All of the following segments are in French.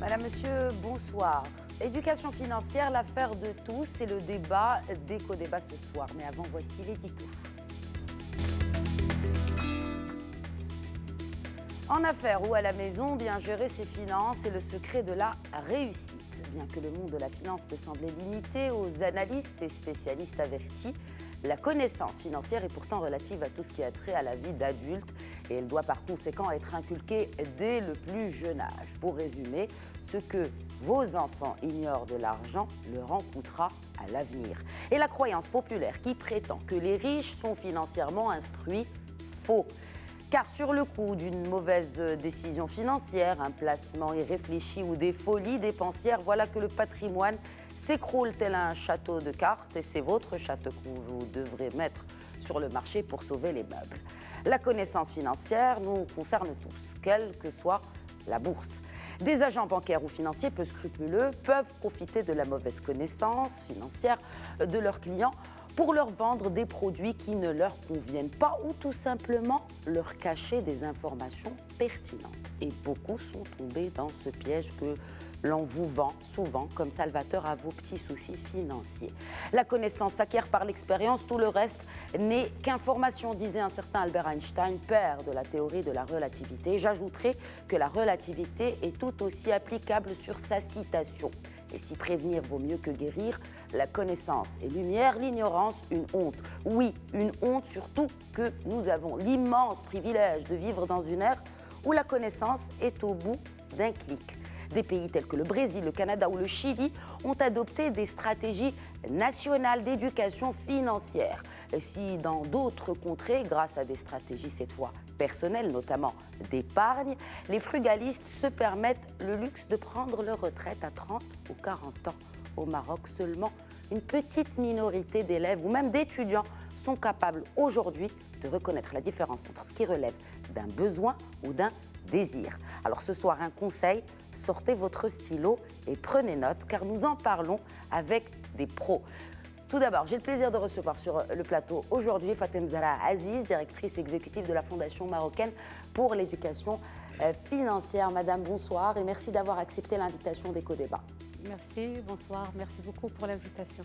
Madame, Monsieur, bonsoir. Éducation financière, l'affaire de tous, c'est le débat d'Éco-Débat ce soir. Mais avant, voici l'édito. En affaires ou à la maison, bien gérer ses finances est le secret de la réussite. Bien que le monde de la finance peut sembler limité aux analystes et spécialistes avertis, la connaissance financière est pourtant relative à tout ce qui a trait à la vie d'adulte et elle doit par conséquent être inculquée dès le plus jeune âge. Pour résumer, ce que vos enfants ignorent de l'argent leur en coûtera à l'avenir. Et la croyance populaire qui prétend que les riches sont financièrement instruits, faux. Car sur le coup d'une mauvaise décision financière, un placement irréfléchi ou des folies dépensières, voilà que le patrimoine s'écroule tel un château de cartes et c'est votre château que vous devrez mettre sur le marché pour sauver les meubles. La connaissance financière nous concerne tous, quelle que soit la bourse. Des agents bancaires ou financiers peu scrupuleux peuvent profiter de la mauvaise connaissance financière de leurs clients pour leur vendre des produits qui ne leur conviennent pas ou tout simplement leur cacher des informations pertinentes. Et beaucoup sont tombés dans ce piège que l'on vous vend souvent comme salvateur à vos petits soucis financiers. La connaissance s'acquiert par l'expérience, tout le reste n'est qu'information, disait un certain Albert Einstein, père de la théorie de la relativité. J'ajouterai que la relativité est tout aussi applicable sur sa citation. Et si prévenir vaut mieux que guérir, la connaissance est lumière, l'ignorance une honte. Oui, une honte surtout que nous avons l'immense privilège de vivre dans une ère où la connaissance est au bout d'un clic. Des pays tels que le Brésil, le Canada ou le Chili ont adopté des stratégies nationales d'éducation financière. Et si dans d'autres contrées, grâce à des stratégies cette fois personnelles, notamment d'épargne, les frugalistes se permettent le luxe de prendre leur retraite à 30 ou 40 ans. Au Maroc, seulement une petite minorité d'élèves ou même d'étudiants sont capables aujourd'hui de reconnaître la différence entre ce qui relève d'un besoin ou d'un désir. Alors ce soir, un conseil, sortez votre stylo et prenez note car nous en parlons avec des pros. Tout d'abord, j'ai le plaisir de recevoir sur le plateau aujourd'hui Fatem Zahra Aziz, directrice exécutive de la Fondation marocaine pour l'éducation financière. Madame, bonsoir et merci d'avoir accepté l'invitation d'Éco-Débat. Merci, bonsoir, merci beaucoup pour l'invitation.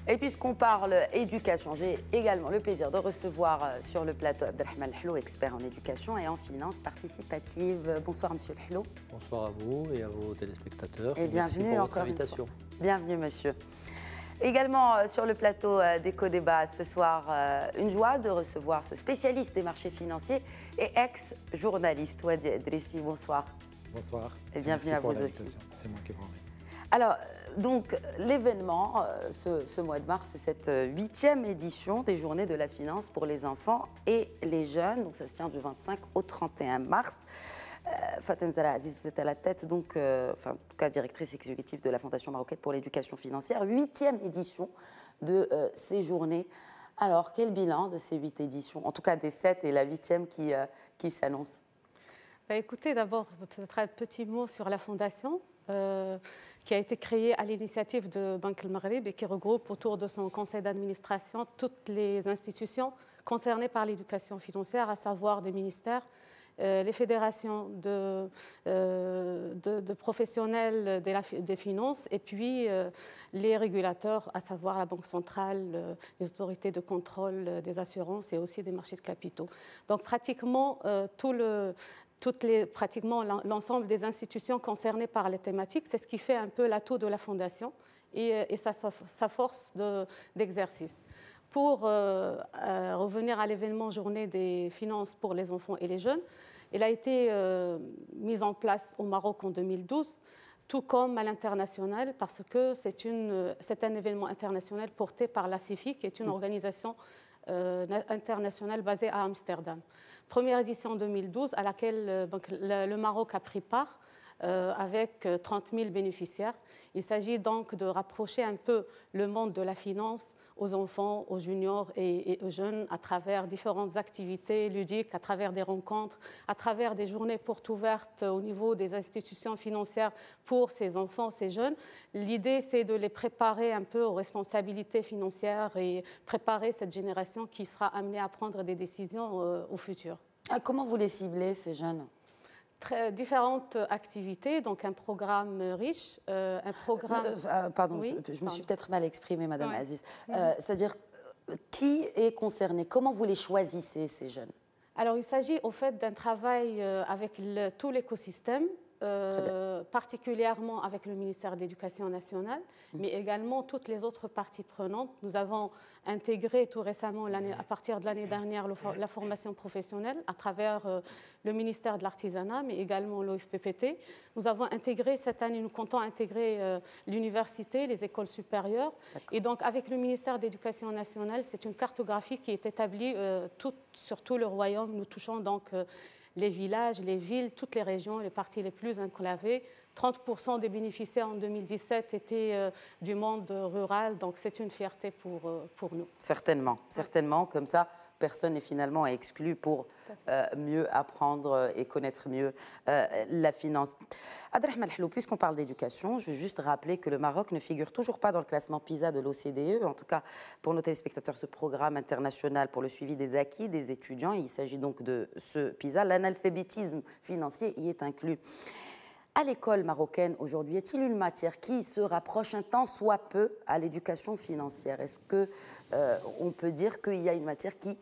Et puisqu'on parle éducation, j'ai également le plaisir de recevoir sur le plateau Abdelrahman Hello, expert en éducation et en finance participative. Bonsoir Monsieur Hello. Bonsoir à vous et à vos téléspectateurs. Et bienvenue merci pour encore votre invitation. Bienvenue Monsieur. Également sur le plateau d'Éco-Débat ce soir, une joie de recevoir ce spécialiste des marchés financiers et ex-journaliste, Wadi Edrissi. Bonsoir. Bonsoir. Et bienvenue à vous aussi. C'est moi qui vous remercie. Alors, donc, l'événement, ce mois de mars, c'est cette 8e édition des Journées de la finance pour les enfants et les jeunes. Donc, ça se tient du 25 au 31 mars. Fatem Zahra Aziz, vous êtes à la tête, donc, en tout cas, directrice exécutive de la Fondation marocaine pour l'éducation financière. 8e édition de ces journées. Alors, quel bilan de ces 8 éditions, en tout cas des 7 et la 8e qui s'annonce? Écoutez, d'abord, peut-être un petit mot sur la Fondation. Qui a été créée à l'initiative de Banque El Maghreb et qui regroupe autour de son conseil d'administration toutes les institutions concernées par l'éducation financière, à savoir des ministères, les fédérations de professionnels des finances et puis les régulateurs, à savoir la Banque centrale, les autorités de contrôle des assurances et aussi des marchés de capitaux. Donc pratiquement pratiquement l'ensemble des institutions concernées par les thématiques. C'est ce qui fait un peu l'atout de la Fondation et sa force d'exercice. Pour revenir à l'événement Journée des finances pour les enfants et les jeunes, il a été mis en place au Maroc en 2012, tout comme à l'international, parce que c'est un événement international porté par la CEFI, qui est une organisation internationale basée à Amsterdam. Première édition en 2012 à laquelle le Maroc a pris part avec 30 000 bénéficiaires. Il s'agit donc de rapprocher un peu le monde de la finance aux enfants, aux juniors et aux jeunes à travers différentes activités ludiques, à travers des rencontres, à travers des journées portes ouvertes au niveau des institutions financières pour ces enfants, ces jeunes. L'idée, c'est de les préparer un peu aux responsabilités financières et préparer cette génération qui sera amenée à prendre des décisions au futur. Comment vous les ciblez, ces jeunes ? Différentes activités, donc un programme riche, un programme... Pardon, Oui, je me suis peut-être mal exprimée, Madame Ouais. Aziz. C'est-à-dire, qui est concerné? Comment vous les choisissez, ces jeunes? Alors, il s'agit au fait d'un travail avec tout l'écosystème, particulièrement avec le ministère de l'Éducation nationale, mais également toutes les autres parties prenantes. Nous avons intégré tout récemment, à partir de l'année dernière, la formation professionnelle à travers le ministère de l'Artisanat, mais également l'OFPPT. Nous avons intégré cette année, nous comptons intégrer l'université, les écoles supérieures. Et donc, avec le ministère de l'Éducation nationale, c'est une cartographie qui est établie sur tout le royaume. Nous touchons donc les villages, les villes, toutes les régions, les parties les plus enclavées. 30% des bénéficiaires en 2017 étaient du monde rural, donc c'est une fierté pour nous. Certainement, certainement. Comme ça, personne n'est finalement exclu pour mieux apprendre et connaître mieux la finance. Abdelrahmane Hlou, puisqu'on parle d'éducation, je veux juste rappeler que le Maroc ne figure toujours pas dans le classement PISA de l'OCDE. En tout cas, pour nos téléspectateurs, ce programme international pour le suivi des acquis des étudiants, il s'agit donc de ce PISA. L'analphabétisme financier y est inclus. À l'école marocaine aujourd'hui, est-il une matière qui se rapproche un tant soit peu à l'éducation financière? Est-ce qu'on peut dire qu'il y a une matière qui,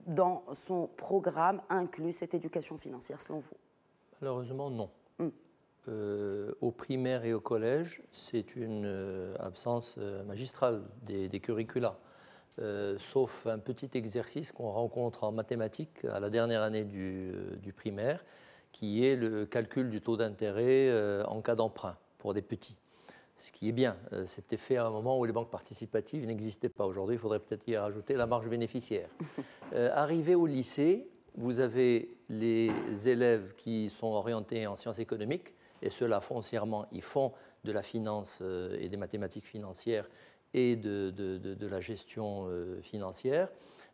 dans son programme, inclut cette éducation financière, selon vous? Malheureusement, non. Au primaire et au collège, c'est une absence magistrale des curricula. Sauf un petit exercice qu'on rencontre en mathématiques à la dernière année du primaire, qui est le calcul du taux d'intérêt en cas d'emprunt pour des petits. Ce qui est bien, c'était fait à un moment où les banques participatives n'existaient pas. Aujourd'hui, il faudrait peut-être y rajouter la marge bénéficiaire. Arrivé au lycée, vous avez les élèves qui sont orientés en sciences économiques, et ceux-là, foncièrement, ils font de la finance et des mathématiques financières et de la gestion financière,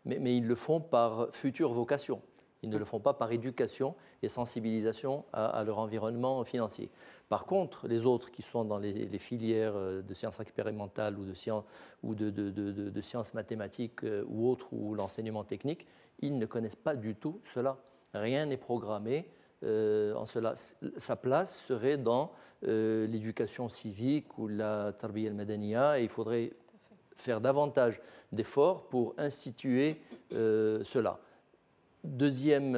mais ils le font par future vocation. Ils ne le font pas par éducation et sensibilisation à leur environnement financier. Par contre, les autres qui sont dans les filières de sciences expérimentales ou de sciences mathématiques ou autres, ou l'enseignement technique, ils ne connaissent pas du tout cela. Rien n'est programmé en cela. Sa place serait dans l'éducation civique ou la tarbiya al-madaniya, et il faudrait faire davantage d'efforts pour instituer cela. Deuxième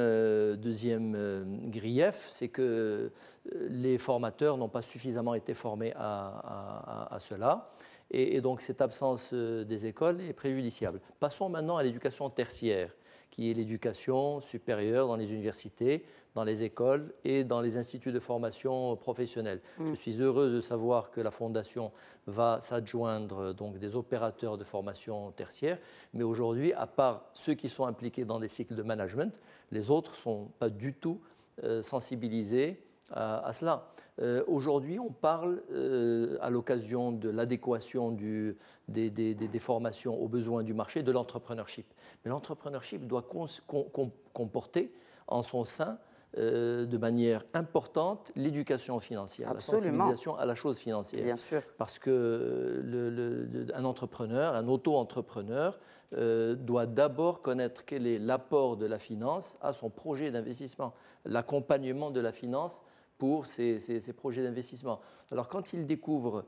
grief, c'est que les formateurs n'ont pas suffisamment été formés à cela. Et donc cette absence des écoles est préjudiciable. Passons maintenant à l'éducation tertiaire, qui est l'éducation supérieure dans les universités, dans les écoles et dans les instituts de formation professionnelle. Je suis heureuse de savoir que la Fondation va s'adjoindre donc des opérateurs de formation tertiaire, mais aujourd'hui, à part ceux qui sont impliqués dans des cycles de management, les autres ne sont pas du tout sensibilisés à cela. Aujourd'hui, on parle, à l'occasion de l'adéquation des formations aux besoins du marché, de l'entrepreneurship. Mais l'entrepreneurship doit comporter en son sein de manière importante l'éducation financière, Absolument. la sensibilisation à la chose financière. Bien sûr. Parce qu'un entrepreneur, un auto-entrepreneur, doit d'abord connaître quel est l'apport de la finance à son projet d'investissement, l'accompagnement de la finance pour ces projets d'investissement. Alors quand il découvre,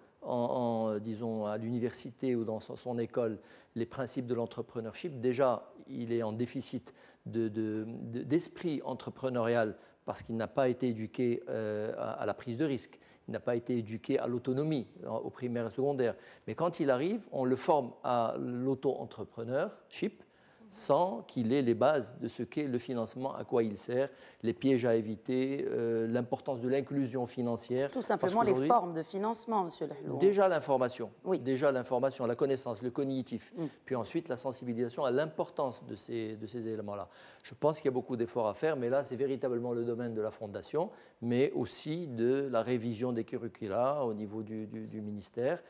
disons, à l'université ou dans son école, les principes de l'entrepreneurship, déjà, il est en déficit d'esprit entrepreneurial parce qu'il n'a pas été éduqué à la prise de risque, il n'a pas été éduqué à l'autonomie au primaire et secondaire. Mais quand il arrive, on le forme à l'auto-entrepreneurship sans qu'il ait les bases de ce qu'est le financement, à quoi il sert, les pièges à éviter, l'importance de l'inclusion financière. Tout simplement les formes de financement, Monsieur Lahlou. Déjà l'information, oui. Déjà l'information, la connaissance, le cognitif, puis ensuite la sensibilisation à l'importance de ces éléments-là. Je pense qu'il y a beaucoup d'efforts à faire, mais là c'est véritablement le domaine de la Fondation, mais aussi de la révision des curricula au niveau du ministère,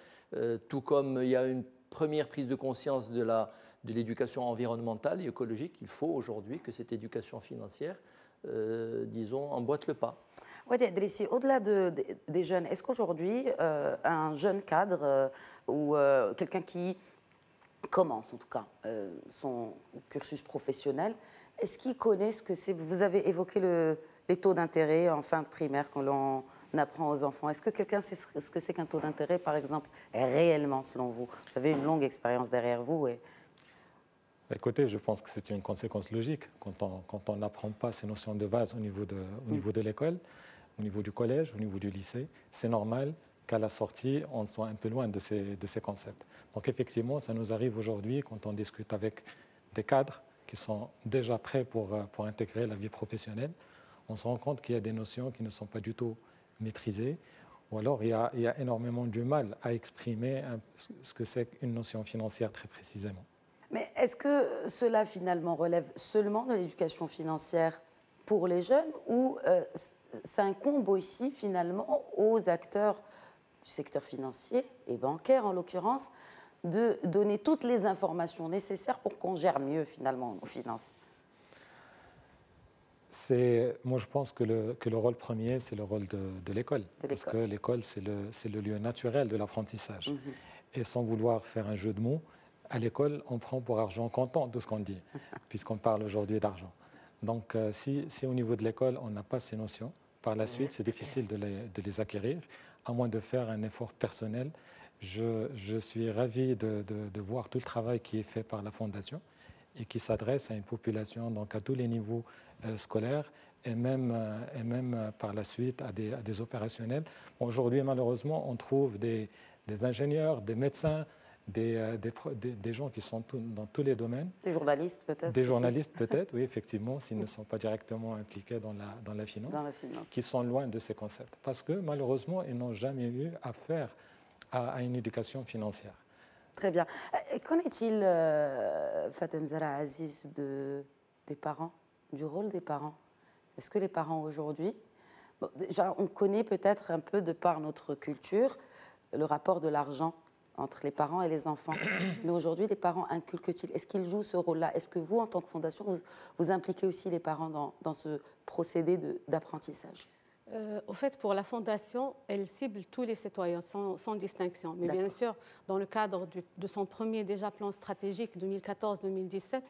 tout comme il y a une première prise de conscience de l'éducation environnementale et écologique. Il faut aujourd'hui que cette éducation financière, disons, emboîte le pas. Wadi Adrissi, au-delà des jeunes, est-ce qu'aujourd'hui, un jeune cadre ou quelqu'un qui commence, en tout cas, son cursus professionnel, est-ce qu'il connaît ce que c'est? Vous avez évoqué les taux d'intérêt en fin de primaire que l'on apprend aux enfants. Est-ce que quelqu'un sait ce que c'est qu'un taux d'intérêt, par exemple, réellement, selon vous? Vous avez une longue expérience derrière vous. Écoutez, je pense que c'est une conséquence logique. Quand on n'apprend pas ces notions de base au niveau de l'école, au niveau du collège, au niveau du lycée, c'est normal qu'à la sortie, on soit un peu loin de ces concepts. Donc effectivement, ça nous arrive aujourd'hui quand on discute avec des cadres qui sont déjà prêts pour intégrer la vie professionnelle. On se rend compte qu'il y a des notions qui ne sont pas du tout maîtrisées, ou alors il y a énormément du mal à exprimer ce que c'est qu'une notion financière très précisément. Mais est-ce que cela finalement relève seulement de l'éducation financière pour les jeunes ou ça incombe aussi finalement aux acteurs du secteur financier et bancaire en l'occurrence de donner toutes les informations nécessaires pour qu'on gère mieux finalement nos finances? Moi, je pense que le rôle premier, c'est le rôle de l'école. Parce que l'école, c'est le lieu naturel de l'apprentissage. Et sans vouloir faire un jeu de mots, à l'école, on prend pour argent comptant tout ce qu'on dit, puisqu'on parle aujourd'hui d'argent. Donc, si au niveau de l'école, on n'a pas ces notions, par la suite, c'est difficile de les acquérir, à moins de faire un effort personnel. Je suis ravi de voir tout le travail qui est fait par la Fondation et qui s'adresse à une population, donc à tous les niveaux scolaires et même par la suite à des opérationnels. Aujourd'hui, malheureusement, on trouve des ingénieurs, des médecins, des gens qui sont dans tous les domaines. Des journalistes peut-être. Des journalistes peut-être, oui, effectivement, s'ils ne sont pas directement impliqués dans la finance, qui sont loin de ces concepts. Parce que malheureusement, ils n'ont jamais eu affaire à une éducation financière. Très bien. Qu'en est-il, Fatem Zahra Aziz, des parents, du rôle des parents? Est-ce que les parents aujourd'hui, déjà on connaît peut-être un peu de par notre culture le rapport de l'argent entre les parents et les enfants, mais aujourd'hui les parents inculquent-ils? Est-ce qu'ils jouent ce rôle-là? Est-ce que vous, en tant que fondation, vous impliquez aussi les parents dans ce procédé d'apprentissage? Au fait, pour la Fondation, elle cible tous les citoyens sans distinction. Mais bien sûr, dans le cadre de son premier déjà plan stratégique 2014-2017,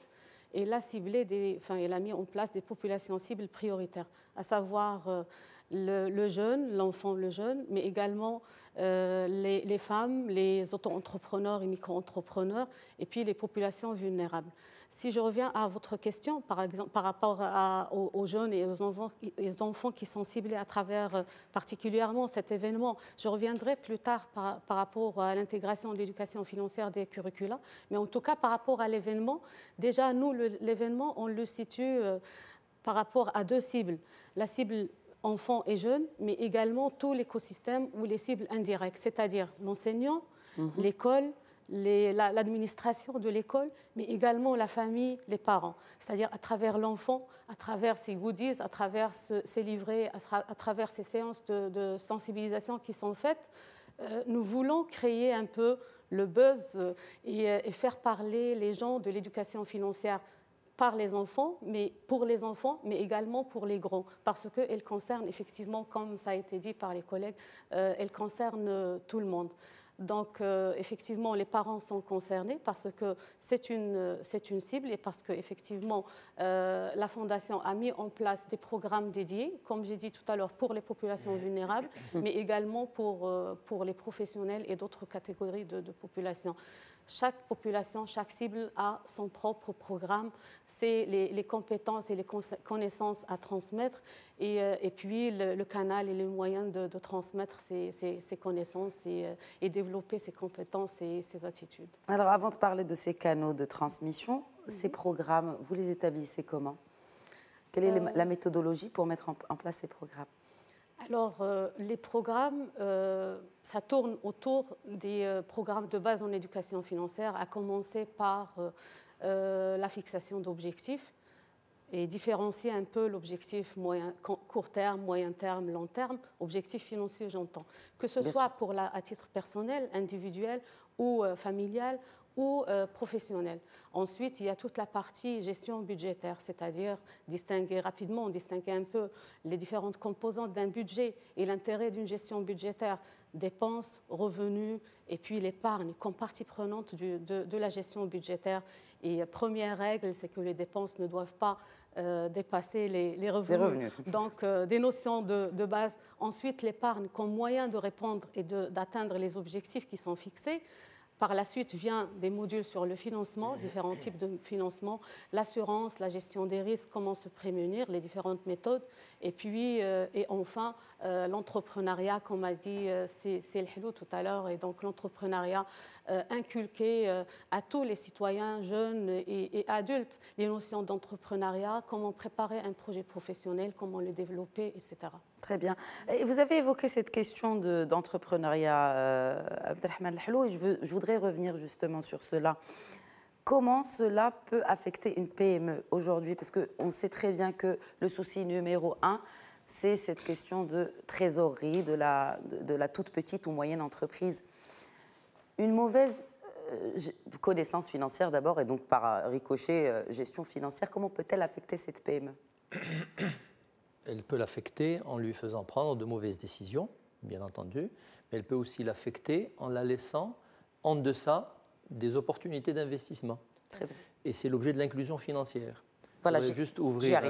elle a ciblé elle a mis en place des populations cibles prioritaires, à savoir le jeune, l'enfant, le jeune, mais également les femmes, les auto-entrepreneurs et micro-entrepreneurs, et puis les populations vulnérables. Si je reviens à votre question, par exemple, par rapport aux jeunes et aux enfants qui sont ciblés à travers particulièrement cet événement, je reviendrai plus tard par rapport à l'intégration de l'éducation financière des curricula, mais en tout cas par rapport à l'événement, déjà nous, l'événement, on le situe par rapport à deux cibles. La cible enfants et jeunes, mais également tout l'écosystème ou les cibles indirectes, c'est-à-dire l'enseignant, l'école, l'administration de l'école, mais également la famille, les parents. C'est-à-dire à travers l'enfant, à travers ses goodies, à travers ses livrets, à travers ces séances de sensibilisation qui sont faites, nous voulons créer un peu le buzz et faire parler les gens de l'éducation financière par les enfants, mais pour les enfants, mais également pour les grands, parce qu'elle concerne effectivement, comme ça a été dit par les collègues, elle concerne tout le monde. Donc, effectivement, les parents sont concernés parce que c'est une cible et parce qu'effectivement, la Fondation a mis en place des programmes dédiés, comme j'ai dit tout à l'heure, pour les populations vulnérables, mais également pour les professionnels et d'autres catégories de population. Chaque population, chaque cible a son propre programme, c'est les compétences et les connaissances à transmettre et puis le canal et les moyens de transmettre ces connaissances et développer ces compétences et ces attitudes. Alors avant de parler de ces canaux de transmission, ces programmes, vous les établissez comment? Quelle est la méthodologie pour mettre en place ces programmes? Alors, les programmes, ça tourne autour des programmes de base en éducation financière, à commencer par la fixation d'objectifs et différencier un peu l'objectif court terme, moyen terme, long terme, objectif financier, j'entends. Que ce soit à titre personnel, individuel ou familial, ou professionnel. Ensuite, il y a toute la partie gestion budgétaire, c'est-à-dire distinguer un peu les différentes composantes d'un budget et l'intérêt d'une gestion budgétaire, dépenses, revenus, et puis l'épargne comme partie prenante de la gestion budgétaire. Et première règle, c'est que les dépenses ne doivent pas dépasser les revenus. Donc, des notions de base. Ensuite, l'épargne comme moyen de répondre et d'atteindre les objectifs qui sont fixés. Par la suite, vient des modules sur le financement, différents types de financement, l'assurance, la gestion des risques, comment se prémunir, les différentes méthodes. Et puis, et enfin, l'entrepreneuriat, comme a dit c'est le hello tout à l'heure, et donc l'entrepreneuriat inculqué à tous les citoyens, jeunes et adultes, les notions d'entrepreneuriat, comment préparer un projet professionnel, comment le développer, etc. Très bien. Et vous avez évoqué cette question d'entrepreneuriat, Abdelrahman El Hello, et je voudrais revenir justement sur cela. Comment cela peut affecter une PME aujourd'hui? Parce qu'on sait très bien que le souci numéro 1, c'est cette question de trésorerie de la toute petite ou moyenne entreprise. Une mauvaise connaissance financière d'abord, et donc par ricochet, gestion financière, comment peut-elle affecter cette PME? Elle peut l'affecter en lui faisant prendre de mauvaises décisions, bien entendu, mais elle peut aussi l'affecter en la laissant en deçà des opportunités d'investissement. Et c'est l'objet de l'inclusion financière. Voilà, juste ouvrir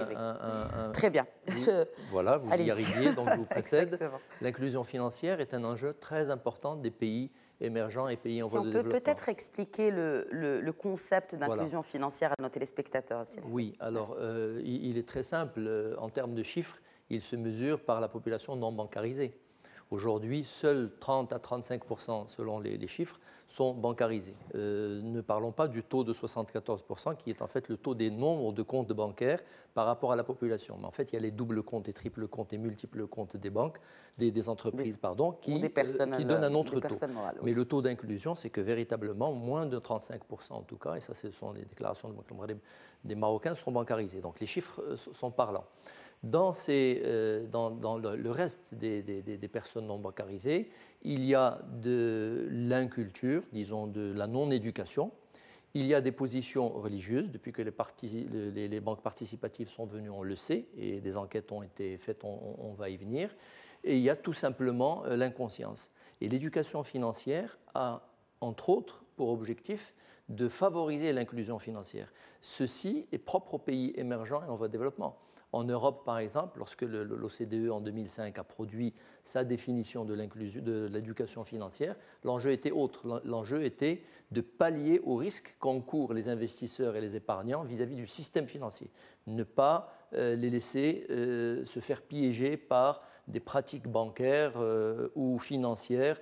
Très bien. Voilà, vous y arriviez, donc je vous précède. L'inclusion financière est un enjeu très important des pays émergents et pays en voie de développement. Si on peut peut-être expliquer le concept d'inclusion financière à nos téléspectateurs. Oui, alors il est très simple. En termes de chiffres, il se mesure par la population non bancarisée. Aujourd'hui, seuls 30 à 35% selon les chiffres sont bancarisés. Ne parlons pas du taux de 74% qui est en fait le taux des nombres de comptes bancaires par rapport à la population. Mais en fait, il y a les doubles comptes et triples comptes et multiples comptes des banques, des entreprises, qui donnent un autre taux. Morales, oui. Mais le taux d'inclusion, c'est que véritablement, moins de 35% en tout cas, et ça ce sont les déclarations des Marocains, sont bancarisés. Donc les chiffres sont parlants. Dans le reste des personnes non bancarisées, il y a de l'inculture, disons de la non-éducation. Il y a des positions religieuses. Depuis que les banques participatives sont venues, on le sait, et des enquêtes ont été faites, on va y venir. Et il y a tout simplement l'inconscience. Et l'éducation financière a, entre autres, pour objectif de favoriser l'inclusion financière. Ceci est propre aux pays émergents et en voie de développement. En Europe, par exemple, lorsque l'OCDE en 2005 a produit sa définition de l'éducation financière, l'enjeu était autre. L'enjeu était de pallier aux risques qu'encourent les investisseurs et les épargnants vis-à-vis du système financier. Ne pas les laisser se faire piéger par des pratiques bancaires ou financières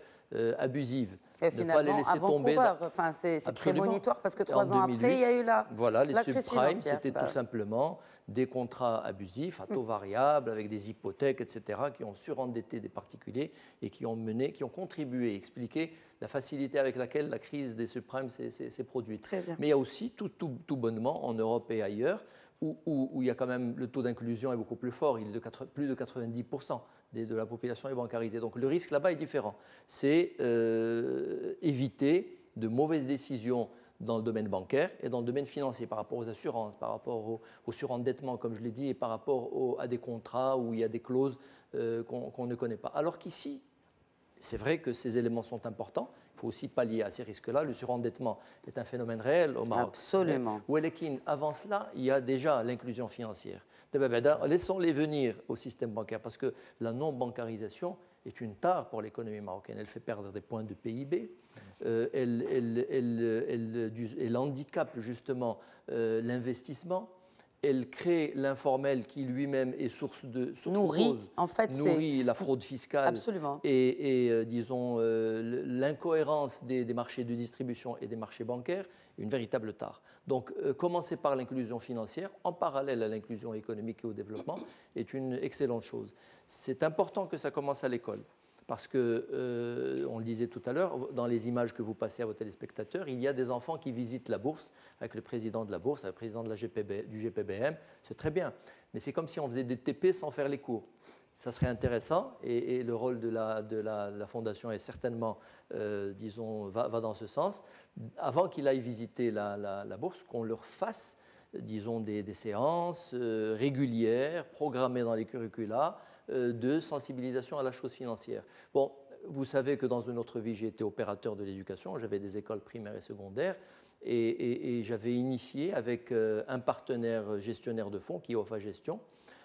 abusives. Et finalement, ne pas les laisser tomber. Enfin, c'est prémonitoire parce que 3 ans après, il y a eu la les subprimes, c'était tout simplement des contrats abusifs à taux variable avec des hypothèques, etc., qui ont surendetté des particuliers et qui ont contribué à expliquer la facilité avec laquelle la crise des subprimes s'est produite. Mais il y a aussi tout bonnement en Europe et ailleurs où il y a quand même le taux d'inclusion est beaucoup plus fort, il est de plus de 90% de la population est bancarisée. Donc le risque là-bas est différent. C'est éviter de mauvaises décisions dans le domaine bancaire et dans le domaine financier, par rapport aux assurances, par rapport au surendettement, comme je l'ai dit, et par rapport à des contrats où il y a des clauses qu'on ne connaît pas. Alors qu'ici, c'est vrai que ces éléments sont importants. Il faut aussi pallier à ces risques-là. Le surendettement est un phénomène réel au Maroc. Absolument. Mais avant cela, il y a déjà l'inclusion financière. Laissons-les venir au système bancaire parce que la non-bancarisation est une tare pour l'économie marocaine. Elle fait perdre des points de PIB. Elle handicape justement l'investissement. Elle crée l'informel qui lui-même est source de nourrit la fraude fiscale. Absolument. Et disons l'incohérence des marchés de distribution et des marchés bancaires, une véritable tare. Donc commencer par l'inclusion financière en parallèle à l'inclusion économique et au développement est une excellente chose. C'est important que ça commence à l'école. Parce que, on le disait tout à l'heure, dans les images que vous passez à vos téléspectateurs, il y a des enfants qui visitent la bourse avec le président de la bourse, avec le président de du GPBM. C'est très bien, mais c'est comme si on faisait des TP sans faire les cours. Ça serait intéressant et le rôle de la fondation est certainement, disons, va dans ce sens. Avant qu'il aille visiter la bourse, qu'on leur fasse, disons, des séances régulières, programmées dans les curricula, de sensibilisation à la chose financière. Bon, vous savez que dans une autre vie, j'ai été opérateur de l'éducation, j'avais des écoles primaires et secondaires, Et j'avais initié avec un partenaire gestionnaire de fonds, qui est OFA Gestion,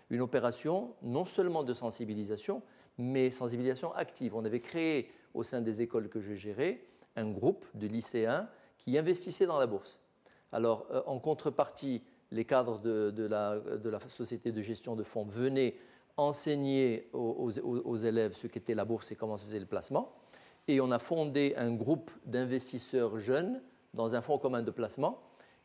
une opération non seulement de sensibilisation, mais sensibilisation active. On avait créé au sein des écoles que je gérais un groupe de lycéens qui investissaient dans la bourse. Alors, en contrepartie, les cadres de la société de gestion de fonds venaient enseigner aux élèves ce qu'était la bourse et comment se faisait le placement. Et on a fondé un groupe d'investisseurs jeunes dans un fonds commun de placement.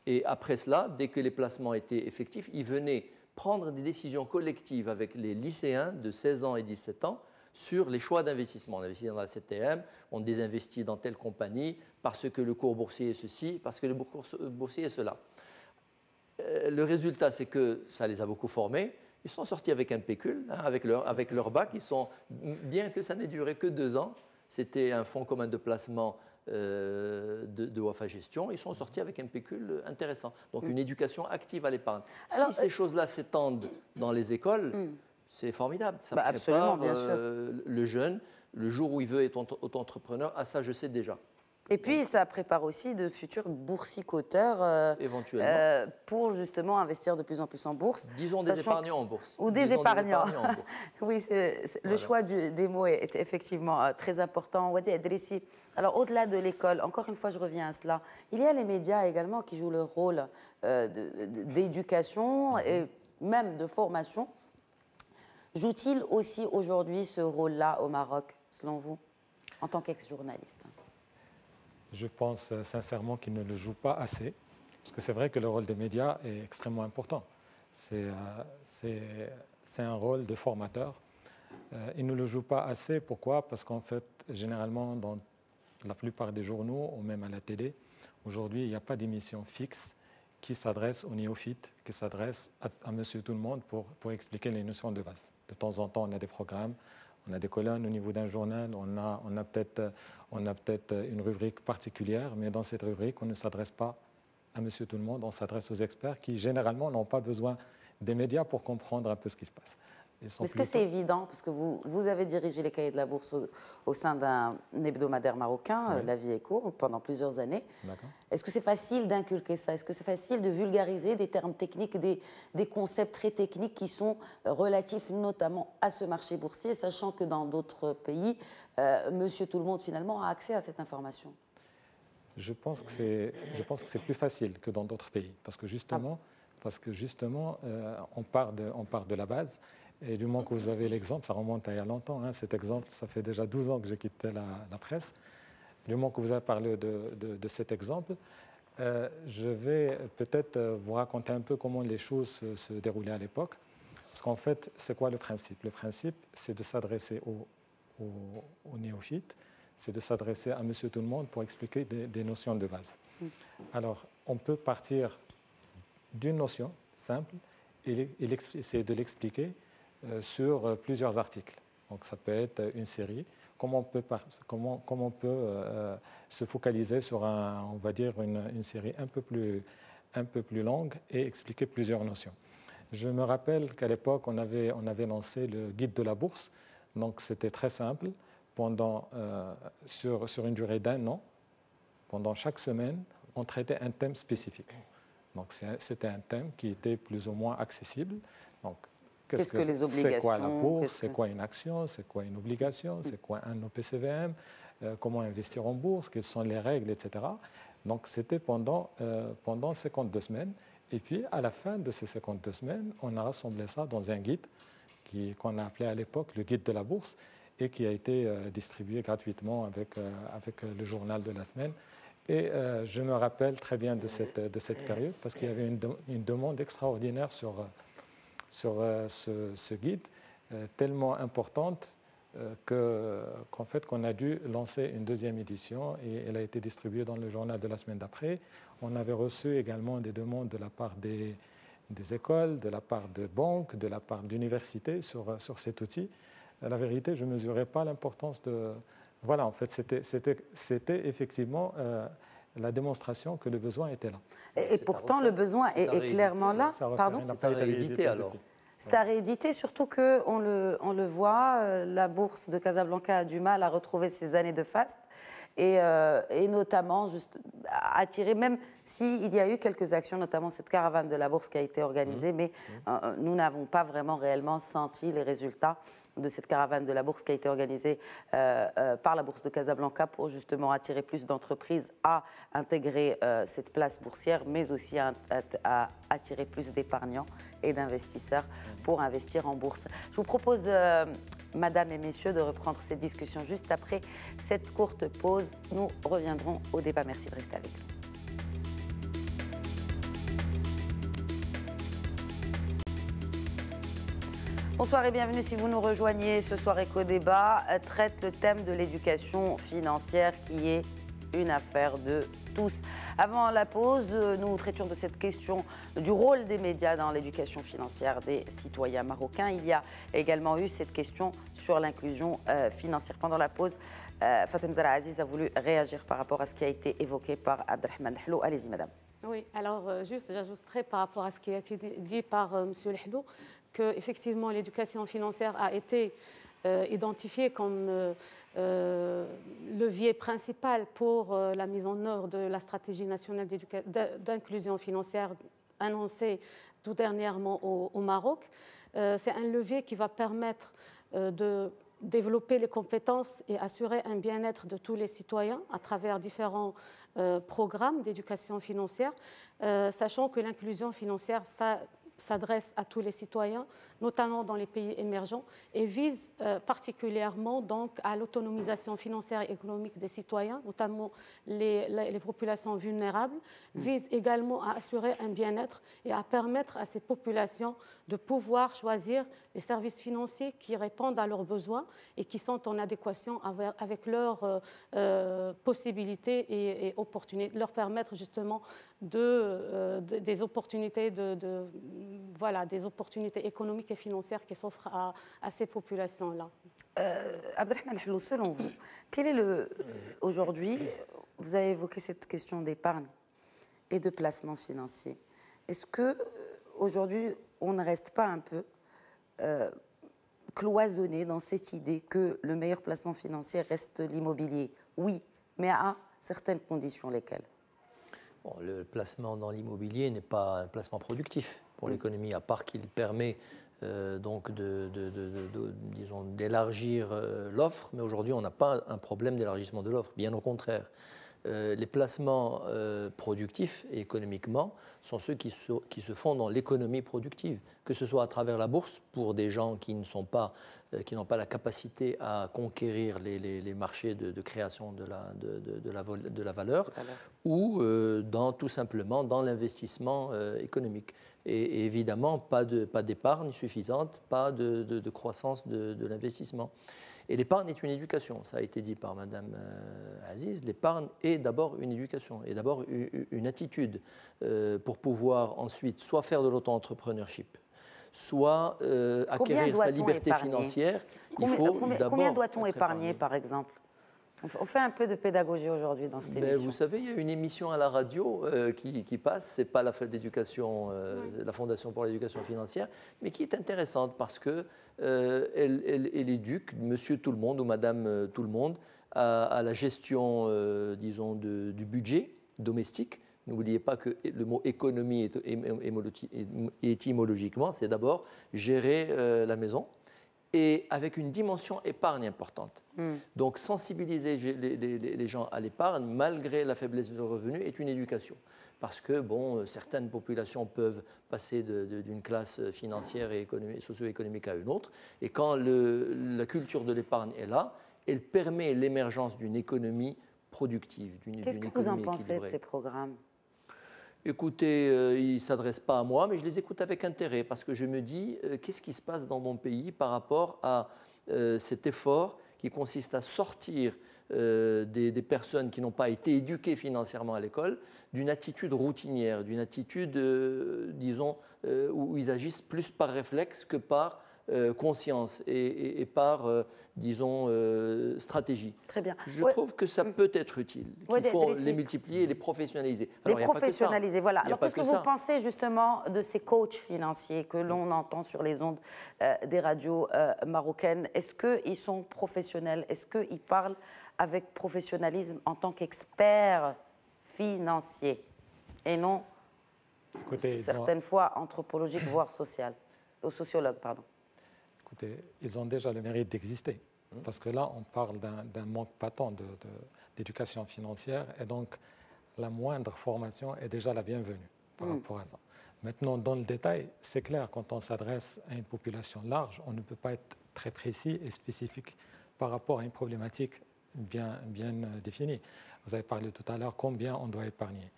Et après cela, dès que les placements étaient effectifs, ils venaient prendre des décisions collectives avec les lycéens de 16 ans et 17 ans sur les choix d'investissement. On investit dans la CTM, on désinvestit dans telle compagnie parce que le cours boursier est ceci, parce que le cours boursier est cela. Le résultat, c'est que ça les a beaucoup formés. Ils sont sortis avec un pécule, hein, avec leur bac. Bien que ça n'ait duré que 2 ans, c'était un fonds commun de placement de OFA Gestion, ils sont sortis avec un pécule intéressant. Donc une éducation active à l'épargne. Si ces choses-là s'étendent dans les écoles, c'est formidable. Ça prépare absolument, bien sûr. Le jeune, le jour où il veut être auto-entrepreneur, ça je sais déjà. Et puis, ça prépare aussi de futurs boursicoteurs éventuellement pour justement investir de plus en plus en bourse. Disons des épargnants en bourse. Ou des épargnants. Oui, le choix des mots est effectivement très important. Wadi Adressi, alors au-delà de l'école, encore une fois, je reviens à cela, il y a les médias également qui jouent le rôle d'éducation et même de formation. Joue-t-il aussi aujourd'hui ce rôle-là au Maroc, selon vous, en tant qu'ex-journaliste ? Je pense sincèrement qu'il ne le joue pas assez, parce que c'est vrai que le rôle des médias est extrêmement important. C'est un rôle de formateur. Il ne le joue pas assez, pourquoi? Parce qu'en fait, généralement, dans la plupart des journaux, ou même à la télé, aujourd'hui, il n'y a pas d'émission fixe qui s'adresse aux néophytes, qui s'adresse à monsieur tout le monde pour expliquer les notions de base. De temps en temps, on a des programmes, on a des colonnes au niveau d'un journal, on a peut-être une rubrique particulière, mais dans cette rubrique, on ne s'adresse pas à monsieur tout le monde, on s'adresse aux experts qui, généralement, n'ont pas besoin des médias pour comprendre un peu ce qui se passe. Est-ce que c'est évident, parce que vous avez dirigé les cahiers de la bourse au sein d'un hebdomadaire marocain, La Vie Éco, pendant plusieurs années. Est-ce que c'est facile d'inculquer ça? Est-ce que c'est facile de vulgariser des termes techniques, des concepts très techniques qui sont relatifs notamment à ce marché boursier, sachant que dans d'autres pays, monsieur tout le monde finalement a accès à cette information? Je pense que c'est plus facile que dans d'autres pays, parce que justement, on part de la base. Et du moment que vous avez l'exemple, ça remonte à il y a longtemps, hein, cet exemple, ça fait déjà 12 ans que j'ai quitté la presse. Du moment que vous avez parlé de cet exemple, je vais peut-être vous raconter un peu comment les choses se déroulaient à l'époque. Parce qu'en fait, c'est quoi le principe? Le principe, c'est de s'adresser aux néophytes, c'est de s'adresser à monsieur tout le monde pour expliquer des notions de base. Alors, on peut partir d'une notion simple et essayer de l'expliquer sur plusieurs articles. Donc ça peut être une série. Comment on peut se focaliser sur on va dire une série un peu plus longue et expliquer plusieurs notions. Je me rappelle qu'à l'époque, on avait lancé le guide de la bourse. Donc c'était très simple. Sur une durée d'1 an, pendant chaque semaine, on traitait un thème spécifique. Donc c'était un thème qui était plus ou moins accessible. Donc, qu'est-ce que les obligations? C'est quoi la bourse? C'est quoi une action? C'est quoi une obligation? C'est quoi un OPCVM? Comment investir en bourse? Quelles sont les règles, etc. Donc c'était pendant 52 semaines. Et puis à la fin de ces 52 semaines, on a rassemblé ça dans un guide qu'on a appelé à l'époque le guide de la bourse et qui a été distribué gratuitement avec le journal de la semaine. Et je me rappelle très bien de cette période parce qu'il y avait une demande extraordinaire sur ce guide, tellement importante qu'en fait qu'on a dû lancer une deuxième édition et elle a été distribuée dans le journal de la semaine d'après. On avait reçu également des demandes de la part des écoles, de la part de banques, de la part d'universités sur cet outil. La vérité, je ne mesurais pas l'importance de... Voilà, en fait, c'était effectivement la démonstration que le besoin était là. Et pourtant, le besoin est clairement là. Pardon ? C'est à rééditer alors. C'est à rééditer, surtout qu'on le voit, la bourse de Casablanca a du mal à retrouver ses années de faste et notamment juste à attirer même s'il y a eu quelques actions, notamment cette caravane de la bourse qui a été organisée, mais nous n'avons pas vraiment réellement senti les résultats de cette caravane de la bourse qui a été organisée par la Bourse de Casablanca pour justement attirer plus d'entreprises à intégrer cette place boursière, mais aussi à attirer plus d'épargnants et d'investisseurs pour investir en bourse. Je vous propose, Madame et Messieurs, de reprendre cette discussion juste après cette courte pause. Nous reviendrons au débat. Merci de rester avec nous. Bonsoir et bienvenue si vous nous rejoignez. Ce soir, Éco-Débat traite le thème de l'éducation financière qui est une affaire de tous. Avant la pause, nous traitions de cette question du rôle des médias dans l'éducation financière des citoyens marocains. Il y a également eu cette question sur l'inclusion financière. Pendant la pause, Fatem Zahra Aziz a voulu réagir par rapport à ce qui a été évoqué par Abdelrahman Hlou. Allez-y, madame. Oui, alors juste, j'ajouterai par rapport à ce qui a été dit par M. Hlou qu'effectivement l'éducation financière a été identifiée comme levier principal pour la mise en œuvre de la stratégie nationale d'inclusion financière annoncée tout dernièrement au Maroc. C'est un levier qui va permettre de développer les compétences et assurer un bien-être de tous les citoyens à travers différents programmes d'éducation financière, sachant que l'inclusion financière, ça s'adresse à tous les citoyens, notamment dans les pays émergents, et vise particulièrement donc à l'autonomisation financière et économique des citoyens, notamment les populations vulnérables, vise également à assurer un bien-être et à permettre à ces populations de pouvoir choisir les services financiers qui répondent à leurs besoins et qui sont en adéquation avec leurs possibilités et opportunités, leur permettre justement des opportunités des opportunités économiques et financières qui s'offrent à ces populations-là. Abdelrahman Hlou, selon vous, quel est aujourd'hui, vous avez évoqué cette question d'épargne et de placement financier. Est-ce qu'aujourd'hui, on ne reste pas un peu cloisonné dans cette idée que le meilleur placement financier reste l'immobilier? Oui, mais à certaines conditions, lesquelles? Bon, le placement dans l'immobilier n'est pas un placement productif pour l'économie, à part qu'il permet donc disons, d'élargir l'offre, mais aujourd'hui on n'a pas un problème d'élargissement de l'offre, bien au contraire. Les placements productifs et économiquement sont ceux qui se font dans l'économie productive, que ce soit à travers la bourse pour des gens qui n'ont pas la capacité à conquérir les marchés de création de la valeur, ou tout simplement dans l'investissement économique. Et évidemment, pas d'épargne suffisante, pas de croissance de l'investissement. Et l'épargne est une éducation, ça a été dit par Mme Aziz. L'épargne est d'abord une éducation, est d'abord une attitude pour pouvoir ensuite soit faire de l'auto-entrepreneurship, soit acquérir sa liberté financière. Combien doit-on épargner, par exemple? On fait un peu de pédagogie aujourd'hui dans cette émission. Vous savez, il y a une émission à la radio qui passe, ce n'est pas la Fondation pour l'éducation financière, mais qui est intéressante parce qu'elle éduque monsieur tout le monde ou madame tout le monde à la gestion, disons, du budget domestique. N'oubliez pas que le mot économie étymologiquement, c'est d'abord gérer la maison, et avec une dimension épargne importante. Donc sensibiliser les gens à l'épargne, malgré la faiblesse de leurs revenus, est une éducation. Parce que certaines populations peuvent passer d'une classe financière et socio-économique à une autre. Et quand la culture de l'épargne est là, elle permet l'émergence d'une économie productive. Qu'est-ce que vous en pensez de ces programmes ? Écoutez, ils ne s'adressent pas à moi, mais je les écoute avec intérêt parce que je me dis, qu'est-ce qui se passe dans mon pays par rapport à cet effort qui consiste à sortir des personnes qui n'ont pas été éduquées financièrement à l'école d'une attitude routinière, d'une attitude, disons, où ils agissent plus par réflexe que par conscience et par, disons, stratégie. Très bien. Je trouve que ça peut être utile, qu'il faut les multiplier et les professionnaliser. Alors, les professionnaliser, voilà. Alors, qu'est-ce que vous pensez justement de ces coachs financiers que l'on entend sur les ondes des radios marocaines? Est-ce qu'ils sont professionnels? Est-ce qu'ils parlent avec professionnalisme en tant qu'experts financiers? et non certaines fois anthropologique, voire sociale, sociologue, pardon. Écoutez, ils ont déjà le mérite d'exister, parce que là, on parle d'un manque patent d'éducation financière, et donc la moindre formation est déjà la bienvenue par rapport à ça. Maintenant, dans le détail, c'est clair, quand on s'adresse à une population large, on ne peut pas être très précis et spécifique par rapport à une problématique bien définie. Vous avez parlé tout à l'heure combien on doit épargner,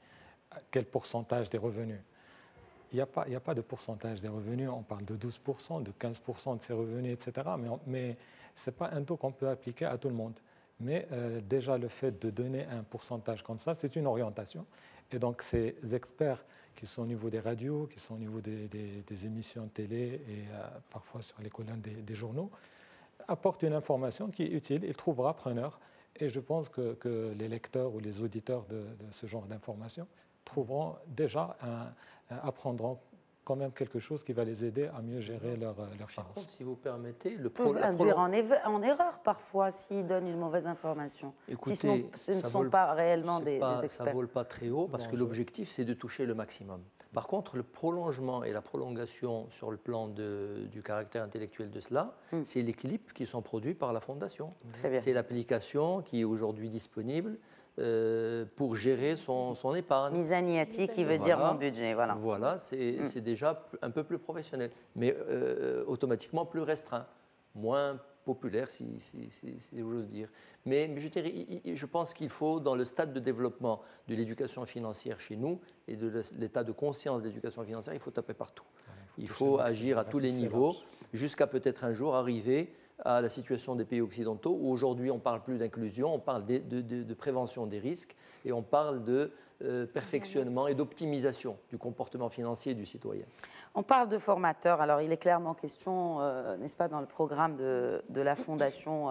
quel pourcentage des revenus. Il n'y a pas de pourcentage des revenus, on parle de 12%, de 15% de ces revenus, etc. Mais ce n'est pas un taux qu'on peut appliquer à tout le monde. Mais déjà, le fait de donner un pourcentage comme ça, c'est une orientation. Et donc, ces experts qui sont au niveau des radios, qui sont au niveau des émissions de télé et parfois sur les colonnes des journaux, apportent une information qui est utile, il trouvera preneur. Et je pense que les lecteurs ou les auditeurs de ce genre d'informations trouveront déjà, apprendront quand même quelque chose qui va les aider à mieux gérer leurs finances. Par contre, si vous permettez, le induire en erreur parfois s'ils donnent une mauvaise information. Écoutez, si ce ne sont pas réellement des experts. Ça ne vole pas très haut parce que l'objectif, c'est de toucher le maximum. Par contre, le prolongement et la prolongation sur le plan du caractère intellectuel de cela, c'est les clips qui sont produits par la Fondation. C'est l'application qui est aujourd'hui disponible pour gérer son épargne. Misaniati qui veut dire mon budget. Voilà, c'est déjà un peu plus professionnel, mais automatiquement plus restreint, moins populaire si j'ose dire. Mais je pense qu'il faut, dans le stade de développement de l'éducation financière chez nous et de l'état de conscience de l'éducation financière, il faut taper partout. Il faut agir à tous les niveaux, jusqu'à peut-être un jour arriver à la situation des pays occidentaux où aujourd'hui on ne parle plus d'inclusion, on parle de prévention des risques et on parle de perfectionnement et d'optimisation du comportement financier du citoyen. On parle de formateurs, alors il est clairement question, n'est-ce pas, dans le programme de la Fondation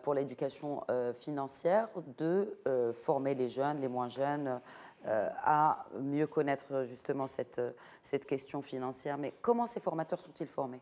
pour l'éducation financière, de former les jeunes, les moins jeunes, à mieux connaître justement cette question financière. Mais comment ces formateurs sont-ils formés ?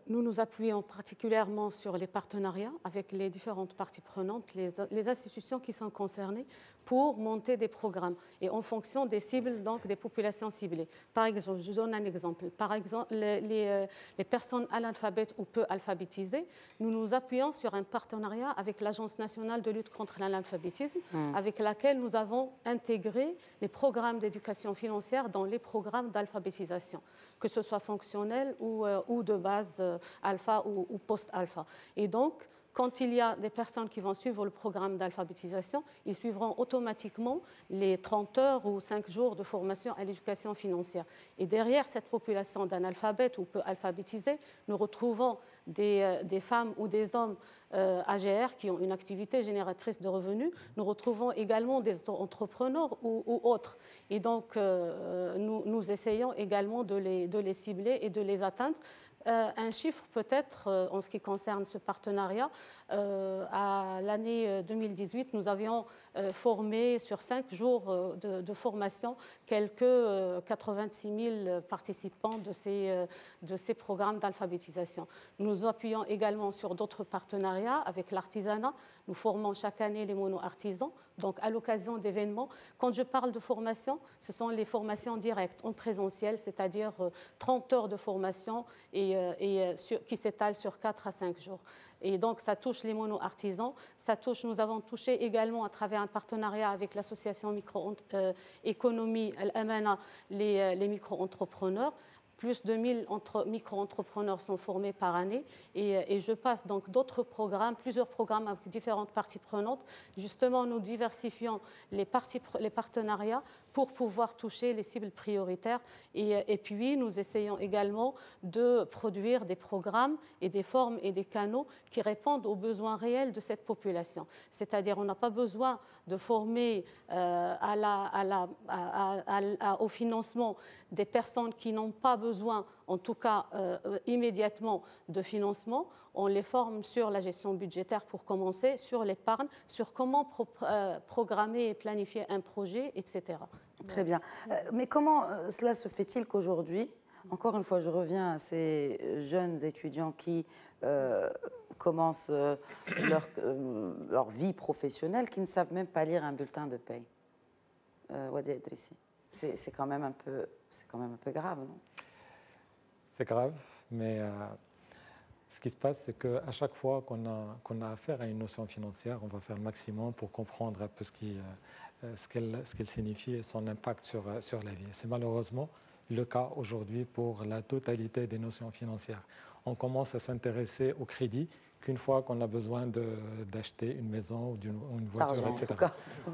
Nous nous appuyons particulièrement sur les partenariats avec les différentes parties prenantes, les institutions qui sont concernées pour monter des programmes et en fonction des cibles, donc des populations ciblées. Par exemple, je vous donne un exemple. Par exemple, les personnes analphabètes ou peu alphabétisées, nous nous appuyons sur un partenariat avec l'Agence nationale de lutte contre l'analphabétisme, avec laquelle nous avons intégré les programmes d'éducation financière dans les programmes d'alphabétisation, que ce soit fonctionnel ou de base alpha ou post-alpha. Et donc, quand il y a des personnes qui vont suivre le programme d'alphabétisation, ils suivront automatiquement les 30 heures ou 5 jours de formation à l'éducation financière. Et derrière cette population d'analphabètes ou peu alphabétisés, nous retrouvons des femmes ou des hommes AGR qui ont une activité génératrice de revenus. Nous retrouvons également des entrepreneurs ou autres. Et donc, nous essayons également de les cibler et de les atteindre. Un chiffre peut-être en ce qui concerne ce partenariat, à l'année 2018, nous avions formé sur 5 jours de formation quelques 86 000 participants de ces programmes d'alphabétisation. Nous appuyons également sur d'autres partenariats avec l'artisanat. Nous formons chaque année les mono-artisans, donc à l'occasion d'événements. Quand je parle de formation, ce sont les formations directes en présentiel, c'est-à-dire 30 heures de formation qui s'étalent sur 4 à 5 jours. Et donc, ça touche les mono-artisans. Nous avons touché également, à travers un partenariat avec l'association Micro-Économie, Al-Amana, les micro-entrepreneurs. Plus de 1000 micro-entrepreneurs sont formés par année et je passe donc d'autres programmes, plusieurs programmes avec différentes parties prenantes. Justement, nous diversifions les partenariats pour pouvoir toucher les cibles prioritaires et puis nous essayons également de produire des programmes et des formes et des canaux qui répondent aux besoins réels de cette population. C'est-à-dire on n'a pas besoin de former au financement des personnes qui n'ont pas besoin, en tout cas immédiatement, de financement. On les forme sur la gestion budgétaire pour commencer, sur l'épargne, sur comment programmer et planifier un projet, etc. Très bien. Mais comment cela se fait-il qu'aujourd'hui, encore une fois, je reviens à ces jeunes étudiants qui commencent leur vie professionnelle, qui ne savent même pas lire un bulletin de paye? Wadi Idrissi. C'est quand même un peu grave, non? C'est grave, mais ce qui se passe, c'est qu'à chaque fois qu'on a affaire à une notion financière, on va faire le maximum pour comprendre un peu ce qu'elle signifie et son impact sur la vie. C'est malheureusement le cas aujourd'hui pour la totalité des notions financières. On commence à s'intéresser au crédit qu'une fois qu'on a besoin d'acheter une maison ou une voiture, etc.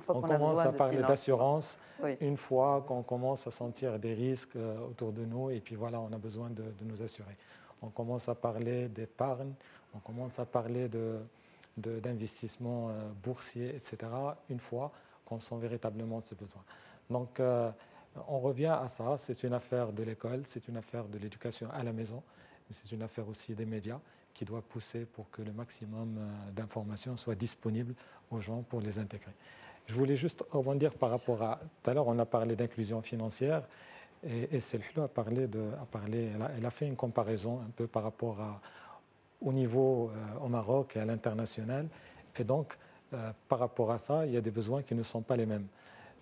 On commence à parler d'assurance une fois qu'on commence à sentir des risques autour de nous et puis voilà, on a besoin de nous assurer. On commence à parler d'épargne, on commence à parler d'investissement boursier, etc. une fois qu'on sent véritablement ce besoin. Donc, on revient à ça, c'est une affaire de l'école, c'est une affaire de l'éducation à la maison, mais c'est une affaire aussi des médias qui doit pousser pour que le maximum d'informations soit disponible aux gens pour les intégrer. Je voulais juste rebondir par rapport à... Tout à l'heure, on a parlé d'inclusion financière et Selhlou elle a fait une comparaison un peu par rapport au niveau au Maroc et à l'international. Et donc, par rapport à ça, il y a des besoins qui ne sont pas les mêmes.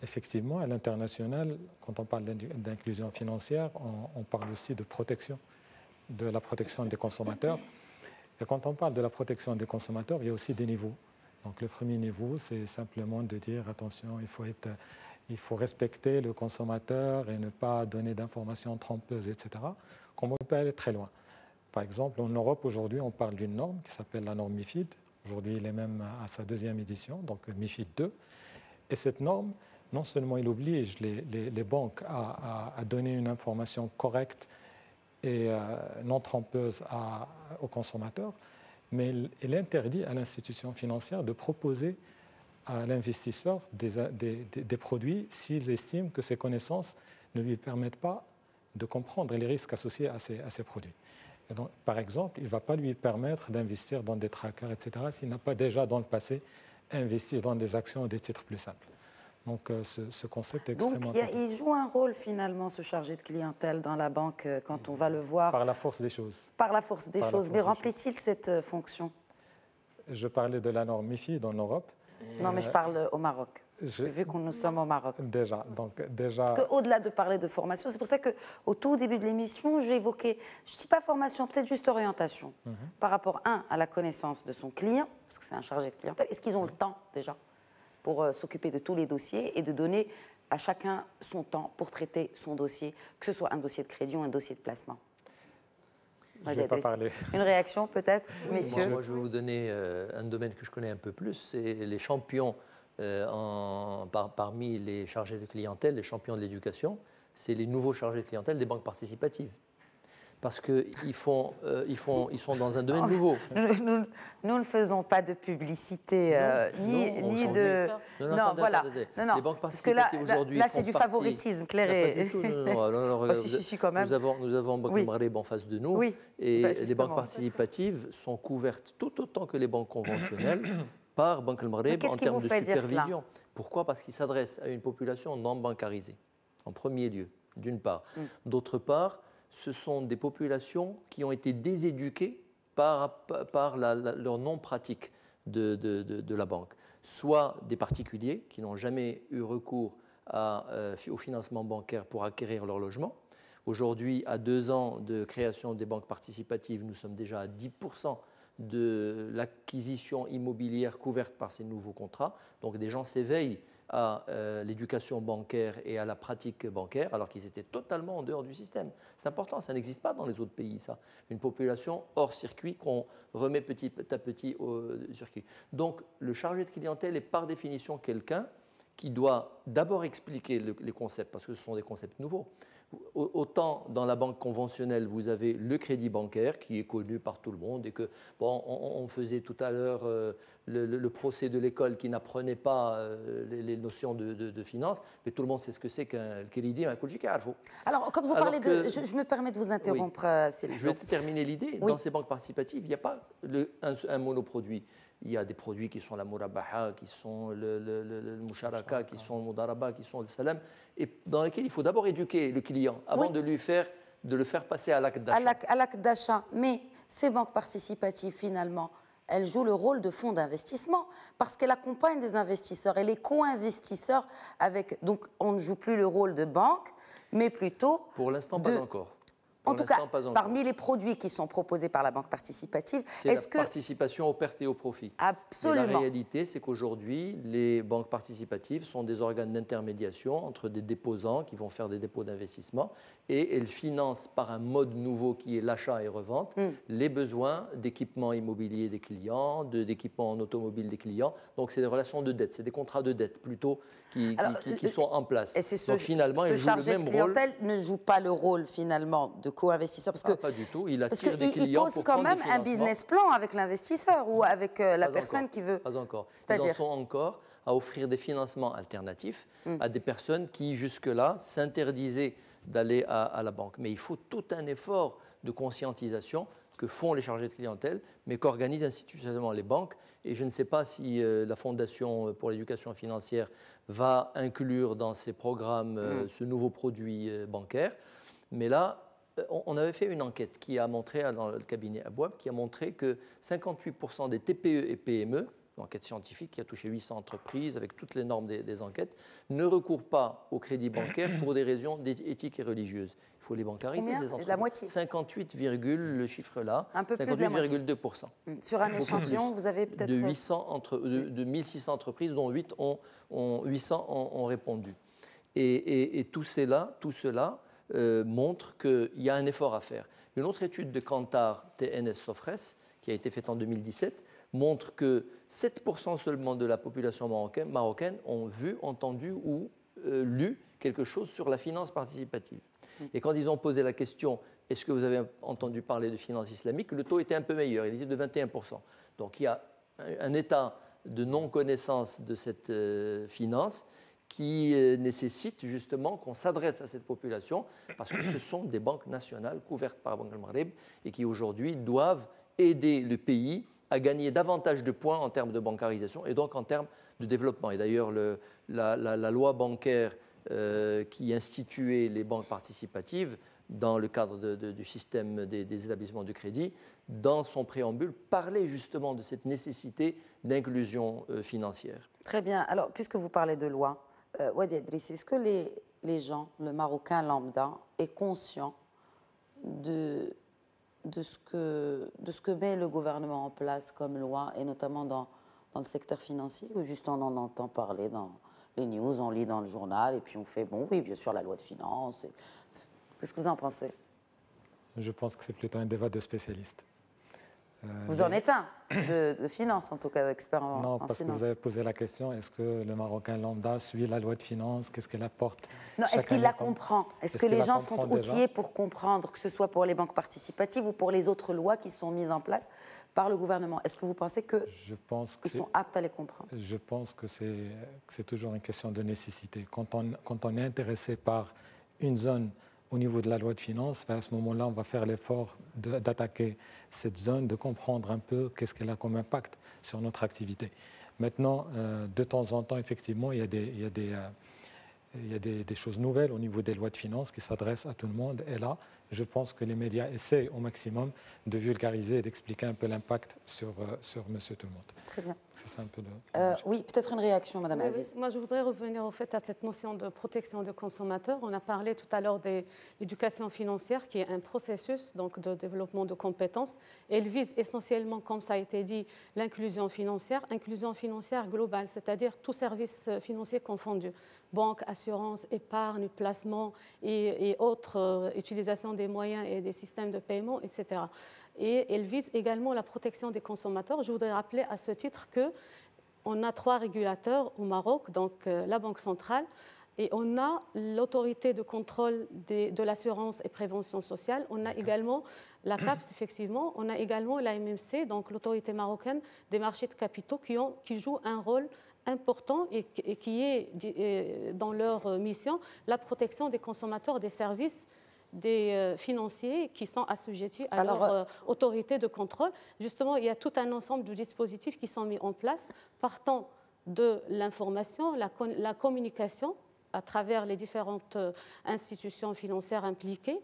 Effectivement, à l'international, quand on parle d'inclusion financière, on parle aussi de protection, de la protection des consommateurs. Et quand on parle de la protection des consommateurs, il y a aussi des niveaux. Donc le premier niveau, c'est simplement de dire, attention, il faut respecter le consommateur et ne pas donner d'informations trompeuses, etc. Comme on peut aller très loin. Par exemple, en Europe, aujourd'hui, on parle d'une norme qui s'appelle la norme MIFID. Aujourd'hui, il est même à sa 2e édition, donc MIFID 2. Et cette norme, non seulement il oblige les banques à donner une information correcte et non trompeuse aux consommateurs, mais elle interdit à l'institution financière de proposer à l'investisseur des produits s'il estime que ses connaissances ne lui permettent pas de comprendre les risques associés à ces produits. Et donc, par exemple, il ne va pas lui permettre d'investir dans des trackers, etc., s'il n'a pas déjà dans le passé investi dans des actions ou des titres plus simples. Donc ce concept est extrêmement important. Donc il joue un rôle finalement, ce chargé de clientèle dans la banque, quand on va le voir. Par la force des choses. Par la force des choses. Mais remplit-il cette fonction? Je parlais de la norme MIFID en Europe. Non, mais je parle au Maroc, vu que nous sommes au Maroc. Déjà. Parce qu'au-delà de parler de formation, c'est pour ça qu'au tout début de l'émission, j'ai évoqué, je ne dis pas formation, peut-être juste orientation, par rapport, à la connaissance de son client, parce que c'est un chargé de clientèle. Est-ce qu'ils ont le temps déjà pour s'occuper de tous les dossiers et de donner à chacun son temps pour traiter son dossier, que ce soit un dossier de crédit ou un dossier de placement? Je ne vais pas parler. Une réaction peut-être, messieurs? Moi, je vais vous donner un domaine que je connais un peu plus, c'est les champions parmi les chargés de clientèle, les champions de l'éducation, c'est les nouveaux chargés de clientèle des banques participatives. Parce qu'ils sont dans un domaine nouveau. Nous ne faisons pas de publicité, ni de... Non, voilà. Attendez. Les banques participatives aujourd'hui... Là, c'est du favoritisme, clair et... Si, quand même. Nous avons Banque Maghreb en face de nous. Oui. Et les banques participatives sont couvertes tout autant que les banques conventionnelles par Banque Maghreb en termes de supervision. Pourquoi? Parce qu'ils s'adressent à une population non bancarisée, en premier lieu, d'une part. D'autre part, ce sont des populations qui ont été déséduquées par leur non-pratique de la banque. Soit des particuliers qui n'ont jamais eu recours au financement bancaire pour acquérir leur logement. Aujourd'hui, à 2 ans de création des banques participatives, nous sommes déjà à 10% de l'acquisition immobilière couverte par ces nouveaux contrats. Donc des gens s'éveillent à l'éducation bancaire et à la pratique bancaire, alors qu'ils étaient totalement en dehors du système. C'est important, ça n'existe pas dans les autres pays, ça. Une population hors circuit qu'on remet petit à petit au circuit. Donc, le chargé de clientèle est par définition quelqu'un qui doit d'abord expliquer les concepts, parce que ce sont des concepts nouveaux. Autant dans la banque conventionnelle, vous avez le crédit bancaire qui est connu par tout le monde et que, bon, on faisait tout à l'heure le procès de l'école qui n'apprenait pas les notions de finance, mais tout le monde sait ce que c'est qu'un crédit, un coût. Alors, quand vous parlez de... Je me permets de vous interrompre, Céline. Je vais terminer l'idée. Dans ces banques participatives, il n'y a pas un monoproduit. Il y a des produits qui sont la murabaha, qui sont le musharaka, qui sont le mudaraba, qui sont le salam, et dans lesquels il faut d'abord éduquer le client avant de le faire passer à l'acte d'achat. À l'acte d'achat. Mais ces banques participatives, finalement, elle joue le rôle de fonds d'investissement parce qu'elle accompagne des investisseurs. Elle est co-investisseur avec... Donc, on ne joue plus le rôle de banque, mais plutôt... Pour l'instant, pas encore. En tout cas, parmi les produits qui sont proposés par la banque participative, c'est la participation aux pertes et aux profits. Absolument. Et la réalité, c'est qu'aujourd'hui, les banques participatives sont des organes d'intermédiation entre des déposants qui vont faire des dépôts d'investissement et elles financent par un mode nouveau qui est l'achat et revente les besoins d'équipements immobiliers des clients, d'équipements en automobile des clients. Donc, c'est des relations de dette, c'est des contrats de dette plutôt qui sont en place. Et donc, finalement, ce chargé de clientèle ne joue pas le rôle finalement de co-investisseur parce que pas du tout. Il attire des clients. Il pose quand même un business plan avec l'investisseur ou avec la personne qui veut. Pas encore. Ils en sont encore à offrir des financements alternatifs à des personnes qui jusque-là s'interdisaient d'aller à la banque. Mais il faut tout un effort de conscientisation que font les chargés de clientèle, mais qu'organisent institutionnellement les banques. Et je ne sais pas si la Fondation pour l'éducation financière va inclure dans ses programmes ce nouveau produit bancaire. Mais là, on avait fait une enquête qui a montré, dans le cabinet Abouab, qui a montré que 58% des TPE et PME, une enquête scientifique qui a touché 800 entreprises avec toutes les normes des enquêtes, ne recourent pas au crédit bancaire pour des raisons éthiques et religieuses. Il faut les bancariser, ces entreprises. La moitié. 58, le chiffre là, un peu 58,2%. Sur un échantillon, vous avez peut-être... De 1600 entreprises, dont 800 ont répondu. Et tout cela montre qu'il y a un effort à faire. Une autre étude de Kantar TNS Sofres, qui a été faite en 2017, montre que 7% seulement de la population marocaine ont vu, entendu ou lu quelque chose sur la finance participative. Et quand ils ont posé la question « Est-ce que vous avez entendu parler de finance islamique ?», le taux était un peu meilleur, il était de 21%. Donc il y a un état de non-connaissance de cette finance qui nécessite justement qu'on s'adresse à cette population parce que ce sont des banques nationales couvertes par la Banque al-Maghreb et qui aujourd'hui doivent aider le pays à gagner davantage de points en termes de bancarisation et donc en termes de développement. Et d'ailleurs, la loi bancaire qui instituait les banques participatives dans le cadre du système des établissements de crédit, dans son préambule, parlait justement de cette nécessité d'inclusion financière. Très bien. Alors, puisque vous parlez de loi, Wadi Edrissi, est-ce que les gens, le Marocain lambda, est conscient de ce que met le gouvernement en place comme loi, et notamment dans le secteur financier, ou juste on en entend parler dans les news, on lit dans le journal, et puis on fait, bon, oui, bien sûr, la loi de finances. Qu'est-ce que vous en pensez? Je pense que c'est plutôt un débat de spécialistes. Vous en êtes un, de finance, en tout cas, d'expert en finance. Non, parce que vous avez posé la question, est-ce que le Marocain lambda suit la loi de finances? Qu'est-ce qu'elle apporte? Non, est-ce qu'il la comprend? Est-ce que les gens sont outillés pour comprendre, que ce soit pour les banques participatives ou pour les autres lois qui sont mises en place par le gouvernement? Est-ce que vous pensez qu'ils sont aptes à les comprendre? Je pense que c'est toujours une question de nécessité. Quand on est intéressé par une zone au niveau de la loi de finances, à ce moment-là, on va faire l'effort d'attaquer cette zone, de comprendre un peu qu'est-ce qu'elle a comme impact sur notre activité. Maintenant, de temps en temps, effectivement, il y a des choses nouvelles au niveau des lois de finances qui s'adressent à tout le monde. Et là, je pense que les médias essaient au maximum de vulgariser et d'expliquer un peu l'impact sur Monsieur Tout le Monde. Très bien. C'est ça un peu oui, peut-être une réaction, Madame Aziz. Moi, je voudrais revenir au fait à cette notion de protection des consommateurs. On a parlé tout à l'heure de l'éducation financière, qui est un processus donc, de développement de compétences. Elle vise essentiellement, comme ça a été dit, inclusion financière globale, c'est-à-dire tout service financier confondu. Banque, assurance, épargne, placement et autres utilisations des moyens et des systèmes de paiement, etc. Et elle vise également la protection des consommateurs. Je voudrais rappeler à ce titre qu'on a 3 régulateurs au Maroc, donc la Banque centrale, et on a l'autorité de contrôle de l'assurance et prévention sociale. On a également la CAPS, effectivement. On a également la MMC, donc l'autorité marocaine des marchés de capitaux, qui joue un rôle important et qui est dans leur mission la protection des consommateurs des services des financiers qui sont assujettis à leur autorité de contrôle. Justement, il y a tout un ensemble de dispositifs qui sont mis en place, partant de l'information, la communication à travers les différentes institutions financières impliquées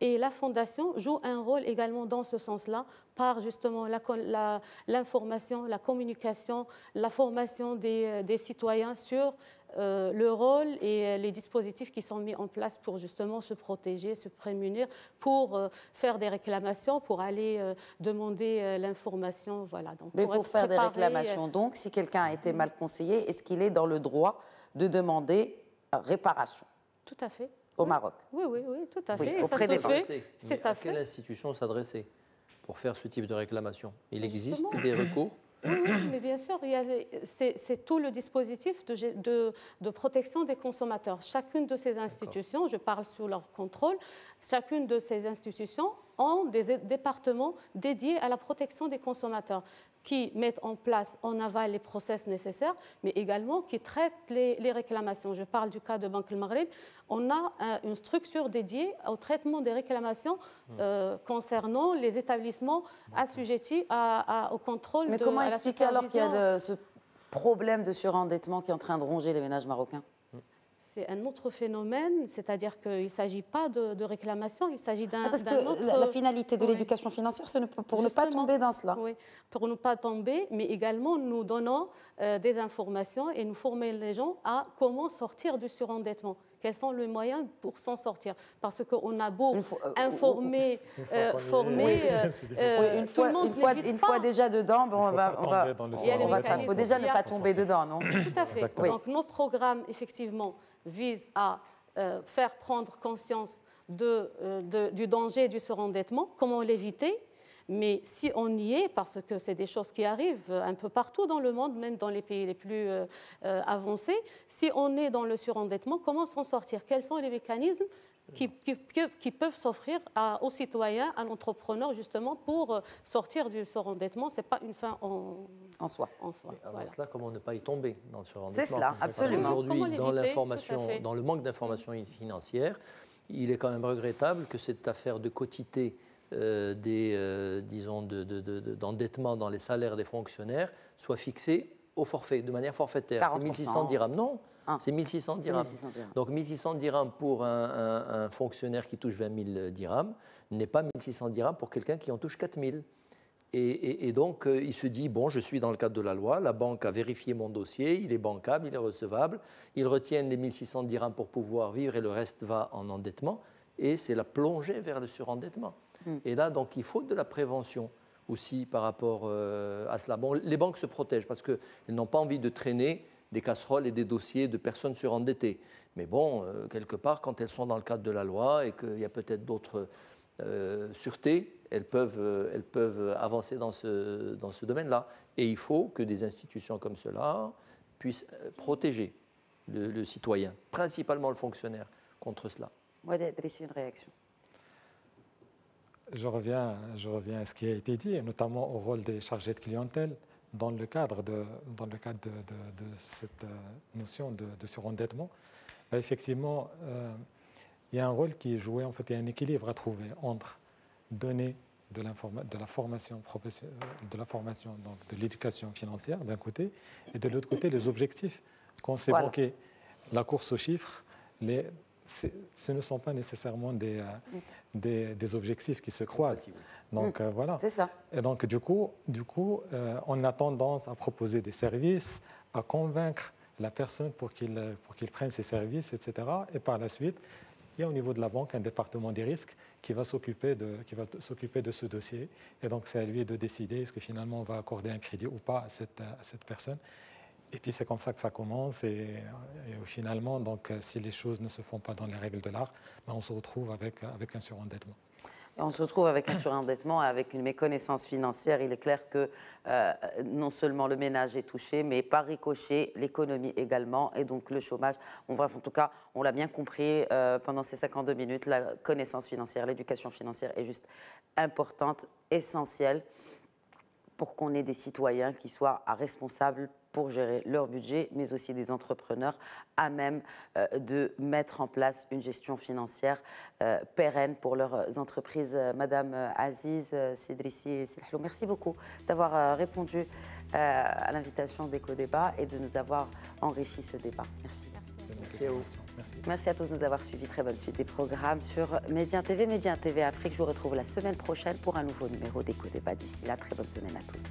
Et la Fondation joue un rôle également dans ce sens-là, par justement l'information, la communication, la formation des citoyens sur le rôle et les dispositifs qui sont mis en place pour justement se protéger, se prémunir, pour faire des réclamations, pour aller demander l'information. Voilà, donc, mais pour faire des réclamations, donc, si quelqu'un a été mal conseillé, est-ce qu'il est dans le droit de demander réparation? Tout à fait. Au Maroc? Oui, tout à fait. Oui, auprès des banques. Mais à quelle institution s'adresser pour faire ce type de réclamation? Il existe des recours? Oui, mais bien sûr, c'est tout le dispositif de protection des consommateurs. Chacune de ces institutions, je parle sous leur contrôle, chacune de ces institutions ont des départements dédiés à la protection des consommateurs qui mettent en place en aval les process nécessaires, mais également qui traitent les réclamations. Je parle du cas de Banque El Maghreb. On a une structure dédiée au traitement des réclamations concernant les établissements assujettis au contrôle de la supervision. Mais comment expliquer alors qu'il y a ce problème de surendettement qui est en train de ronger les ménages marocains? C'est un autre phénomène, c'est-à-dire qu'il ne s'agit pas de réclamation, il s'agit d'un parce que la finalité de l'éducation financière, c'est pour ne pas tomber dans cela. Oui, pour ne pas tomber, mais également nous donnons des informations et nous formons les gens à comment sortir du surendettement. Quels sont les moyens pour s'en sortir? Parce qu'on a beau informer, former, une fois déjà dedans, il faut déjà ne pas tomber dedans, non? Tout à fait. Oui. Donc nos programmes, effectivement, visent à faire prendre conscience du danger du surendettement, comment l'éviter. Mais si on y est, parce que c'est des choses qui arrivent un peu partout dans le monde, même dans les pays les plus avancés, si on est dans le surendettement, comment s'en sortir? Quels sont les mécanismes qui peuvent s'offrir aux citoyens, à l'entrepreneur, justement, pour sortir du surendettement? Ce n'est pas une fin en soi. Avant cela, comment ne pas y tomber dans le surendettement? C'est cela, absolument. Aujourd'hui, dans le manque d'information financière, il est quand même regrettable que cette affaire de quotité d'endettement dans les salaires des fonctionnaires soit fixée au forfait, de manière forfaitaire. C'est 1600 dirhams. Non, c'est 1600 dirhams. Donc 1600 dirhams pour un fonctionnaire qui touche 20 000 dirhams n'est pas 1600 dirhams pour quelqu'un qui en touche 4 000. Et donc, il se dit, bon, je suis dans le cadre de la loi, la banque a vérifié mon dossier, il est bancable, il est recevable, ils retiennent les 1600 dirhams pour pouvoir vivre et le reste va en endettement. Et c'est la plongée vers le surendettement. Et là, donc, il faut de la prévention aussi par rapport à cela. Bon, les banques se protègent parce qu'elles n'ont pas envie de traîner des casseroles et des dossiers de personnes surendettées. Mais bon, quelque part, quand elles sont dans le cadre de la loi et qu'il y a peut-être d'autres sûretés, elles peuvent avancer dans ce domaine-là. Et il faut que des institutions comme cela puissent protéger le citoyen, principalement le fonctionnaire, contre cela. Moi, d'adresser une réaction. Je reviens à ce qui a été dit, et notamment au rôle des chargés de clientèle dans le cadre de cette notion de surendettement. Effectivement, il y a un rôle qui est joué, en fait, il y a un équilibre à trouver entre donner de la formation, donc de l'éducation financière d'un côté, et de l'autre côté, les objectifs. Quand c'est banqué, la course aux chiffres, ce ne sont pas nécessairement des objectifs qui se croisent. Donc voilà. C'est ça. Et donc du coup, on a tendance à proposer des services, à convaincre la personne pour qu'il prenne ces services, etc. Et par la suite, il y a au niveau de la banque un département des risques qui va s'occuper de ce dossier. Et donc c'est à lui de décider est-ce que finalement on va accorder un crédit ou pas à cette personne. Et puis c'est comme ça que ça commence et finalement, donc, si les choses ne se font pas dans les règles de l'art, on se retrouve avec un surendettement. Et on se retrouve avec un surendettement, avec une méconnaissance financière. Il est clair que non seulement le ménage est touché, mais par ricochet, l'économie également, et donc le chômage. Bref, en tout cas, on l'a bien compris pendant ces 52 minutes, la connaissance financière, l'éducation financière est juste importante, essentielle, pour qu'on ait des citoyens qui soient responsables pour gérer leur budget, mais aussi des entrepreneurs à même de mettre en place une gestion financière pérenne pour leurs entreprises. Madame Aziz Sidrissi et Silhlou, merci beaucoup d'avoir répondu à l'invitation d'Eco-Débat et de nous avoir enrichi ce débat. Merci. Merci à vous. Merci à tous de nous avoir suivis. Très bonne suite des programmes sur Médien TV. Médien TV Afrique, je vous retrouve la semaine prochaine pour un nouveau numéro d'Éco Débat. D'ici là, très bonne semaine à tous.